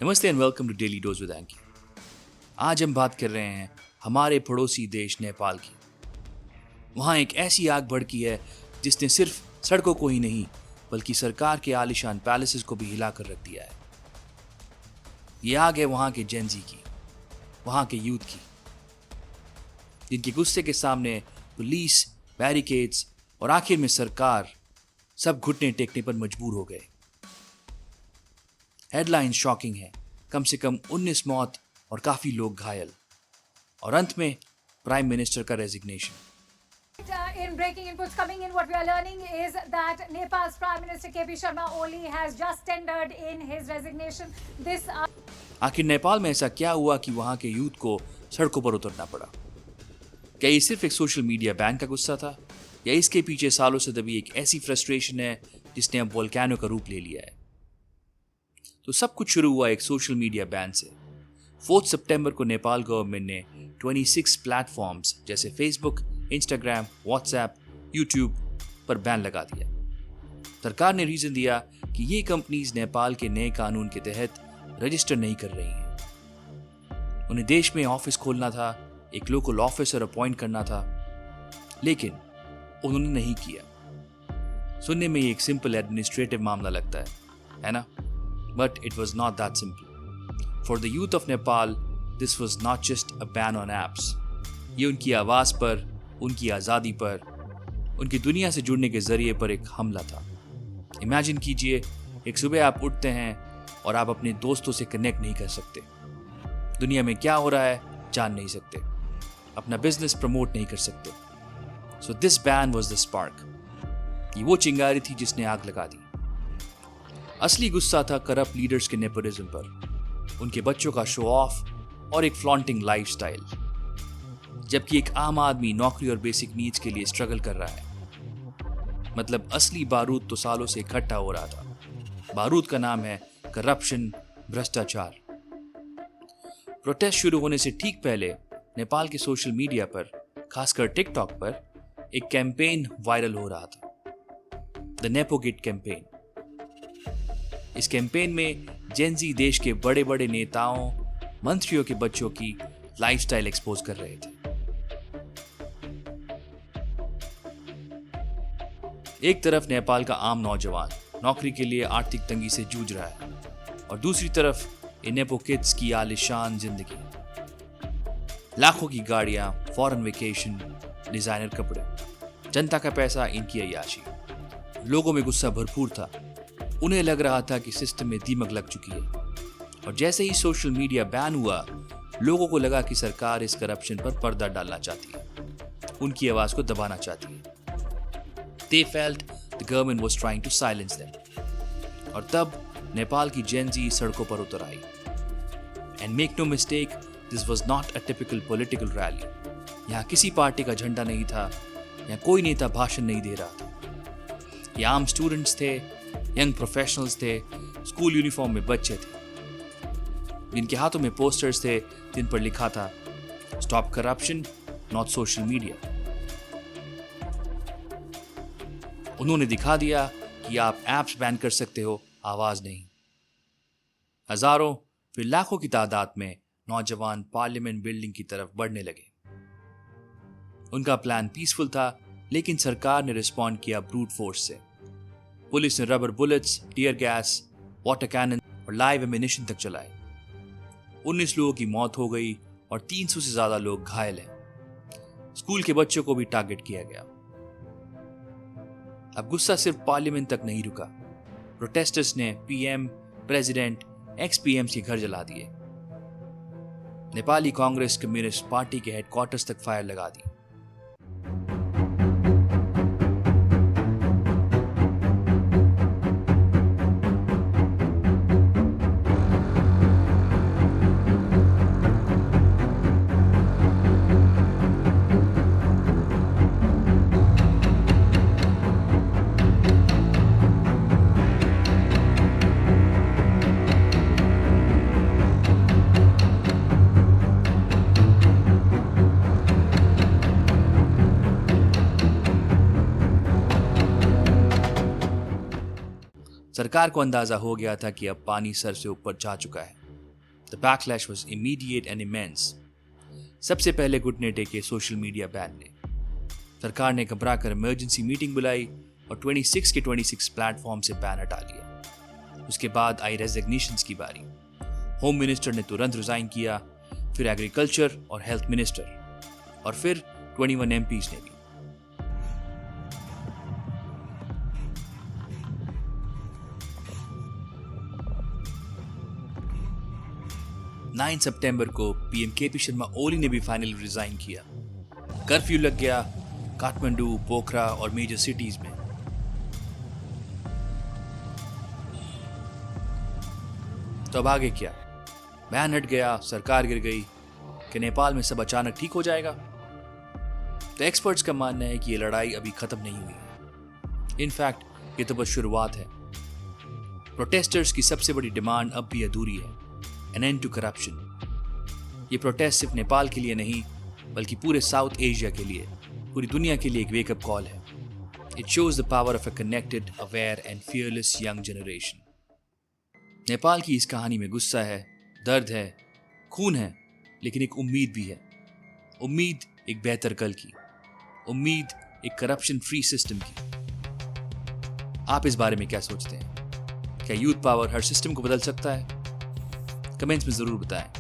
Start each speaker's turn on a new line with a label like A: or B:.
A: नमस्ते and welcome to daily dose with एंकी। आज हम बात कर रहे हैं हमारे पड़ोसी देश नेपाल की। वहाँ एक ऐसी आग भड़की है जिसने सिर्फ सड़कों को ही नहीं बल्कि सरकार के आलीशान पैलेसेस को भी हिला कर रख दिया है। ये आग है वहाँ के जेनजी की, वहाँ के यूथ की, जिनके गुस्से के सामने पुलिस, बैरिकेड्स और आखिर में सरकार सब घुटने टेकने पर मजबूर हो गए। हेडलाइन शॉकिंग है, कम से कम 19 मौत और काफी लोग घायल, और अंत में प्राइम मिनिस्टर का resignation.
B: In breaking inputs coming in, what we are learning is that Nepal's Prime Minister KP Sharma Oli has just tendered in his resignation.
A: आखिर नेपाल में ऐसा क्या हुआ कि वहां के यूथ को सड़कों पर उतरना पड़ा? क्या ये सिर्फ एक सोशल मीडिया बैन का गुस्सा था, या इसके पीछे सालों से दबी एक ऐसी फ्रस्ट्रेशन है जिसने अब वोल्केनो का रूप ले लिया है? तो सब कुछ शुरू हुआ एक सोशल मीडिया बैन से। 4 सितंबर को नेपाल गवर्नमेंट ने 26 प्लेटफॉर्म्स जैसे फेसबुक, इंस्टाग्राम, व्हाट्सएप, यूट्यूब पर बैन लगा दिया। सरकार ने रीजन दिया कि ये कंपनीज नेपाल के नए कानून के तहत रजिस्टर नहीं कर रही हैं। उन्हें देश में ऑफिस खोलना था, एक लोकल ऑफिसर अपॉइंट करना था, लेकिन उन्होंने नहीं किया। सुनने में ये एक सिंपल एडमिनिस्ट्रेटिव मामला लगता है ना? But it was not that simple. For the youth of Nepal, this was not just a ban on apps. ये उनकी आवाज़ पर, उनकी आज़ादी पर, उनकी दुनिया से जुड़ने के जरिए पर एक हमला था। इमेजिन कीजिए, एक सुबह आप उठते हैं और आप अपने दोस्तों से कनेक्ट नहीं कर सकते, दुनिया में क्या हो रहा है जान नहीं सकते, अपना बिजनेस प्रमोट नहीं कर सकते। So this ban was the spark. ये वो चिंगारी थी जिसने आग लगा दी। असली गुस्सा था करप्ट लीडर्स के नेपोटिज्म पर, उनके बच्चों का शो ऑफ और एक फ्लॉन्टिंग लाइफस्टाइल, जबकि एक आम आदमी नौकरी और बेसिक नीड्स के लिए स्ट्रगल कर रहा है। मतलब असली बारूद तो सालों से इकट्ठा हो रहा था। बारूद का नाम है करप्शन, भ्रष्टाचार। प्रोटेस्ट शुरू होने से ठीक पहले नेपाल के सोशल मीडिया पर, खासकर टिकटॉक पर, एक कैंपेन वायरल हो रहा था, द नेपोगेट कैंपेन। इस कैंपेन में जेनजी देश के बड़े बड़े नेताओं, मंत्रियों के बच्चों की लाइफस्टाइल एक्सपोज कर रहे थे। एक तरफ नेपाल का आम नौजवान नौकरी के लिए आर्थिक तंगी से जूझ रहा है, और दूसरी तरफ इन नेपो किड्स की आलीशान जिंदगी, लाखों की गाड़ियां, फॉरेन वेकेशन, डिजाइनर कपड़े, जनता का पैसा, इनकी अय्याशी। लोगों में गुस्सा भरपूर था। उन्हें लग रहा था कि सिस्टम में दीमक लग चुकी है, और जैसे ही सोशल मीडिया बैन हुआ, लोगों को लगा कि सरकार इस करप्शन पर पर्दा डालना चाहती है, उनकी आवाज को दबाना चाहती है। They felt the government was trying to silence them. और तब नेपाल की जेनजी सड़कों पर उतर आई। And make no mistake, this was not a typical political rally. यहाँ किसी पार्टी का झंडा नहीं था, यहाँ कोई नेता भाषण नहीं दे रहा था। ये आम स्टूडेंट्स थे, यंग प्रोफेशनल्स थे, स्कूल यूनिफॉर्म में बच्चे थे, जिनके हाथों में पोस्टर्स थे जिन पर लिखा था stop corruption, not social media. उन्होंने दिखा दिया कि आप ऐप्स बैन कर सकते हो, आवाज नहीं। हजारों फिर लाखों की तादाद में नौजवान पार्लियामेंट बिल्डिंग की तरफ बढ़ने लगे। उनका प्लान पीसफुल था, लेकिन सरकार ने रिस्पॉन्ड किया ब्रूट फोर्स से। पुलिस ने rubber bullets, tear gas, water cannon और लाइव एमिनेशन तक चलाए। 19 लोगों की मौत हो गई और 300 से ज्यादा लोग घायल हैं। स्कूल के बच्चों को भी टारगेट किया गया। अब गुस्सा सिर्फ पार्लियामेंट तक नहीं रुका। प्रोटेस्टर्स ने पीएम, प्रेसिडेंट, एक्स पीएम के घर जला दिए। नेपाली कांग्रेस कम्युनिस्ट पार्टी के हेडक्वार्टर्स तक फायर लगा दी। सरकार को अंदाजा हो गया था कि अब पानी सर से ऊपर जा चुका है। The backlash was immediate and immense. सबसे पहले घुटने टेके सोशल मीडिया बैन ने। सरकार ने घबरा कर इमरजेंसी मीटिंग बुलाई और 26 के 26 प्लेटफॉर्म से बैन हटा लिया। उसके बाद आई रेजिग्नेशंस की बारी। होम मिनिस्टर ने तुरंत रिजाइन किया, फिर एग्रीकल्चर और हेल्थ मिनिस्टर, और फिर 21 एमपीज ने भी। सितंबर को पीएम केपी शर्मा ओली ने भी फाइनली रिजाइन किया। कर्फ्यू लग गया काठमांडू, पोखरा और मेजर सिटीज में। तो अब आगे क्या? बैन हट गया, सरकार गिर गई, कि नेपाल में सब अचानक ठीक हो जाएगा? तो एक्सपर्ट्स का मानना है कि ये लड़ाई अभी खत्म नहीं हुई है। इनफैक्ट ये तो बस शुरुआत है। प्रोटेस्टर्स की सबसे बड़ी डिमांड अब भी अधूरी है, एन एंड टू करप्शन। ये प्रोटेस्ट सिर्फ नेपाल के लिए नहीं, बल्कि पूरे साउथ एशिया के लिए, पूरी दुनिया के लिए एक वेकअप कॉल है। It shows the power of a connected, aware and fearless young generation. Nepal की इस कहानी में गुस्सा है, दर्द है, खून है, लेकिन एक उम्मीद भी है। उम्मीद एक बेहतर कल की, उम्मीद एक करप्शन फ्री सिस्टम की। आप इस बारे में क्या सोचते हैं? क्या यूथ पावर हर सिस्टम को बदल सकता है? कमेंट्स में जरूर बताएं।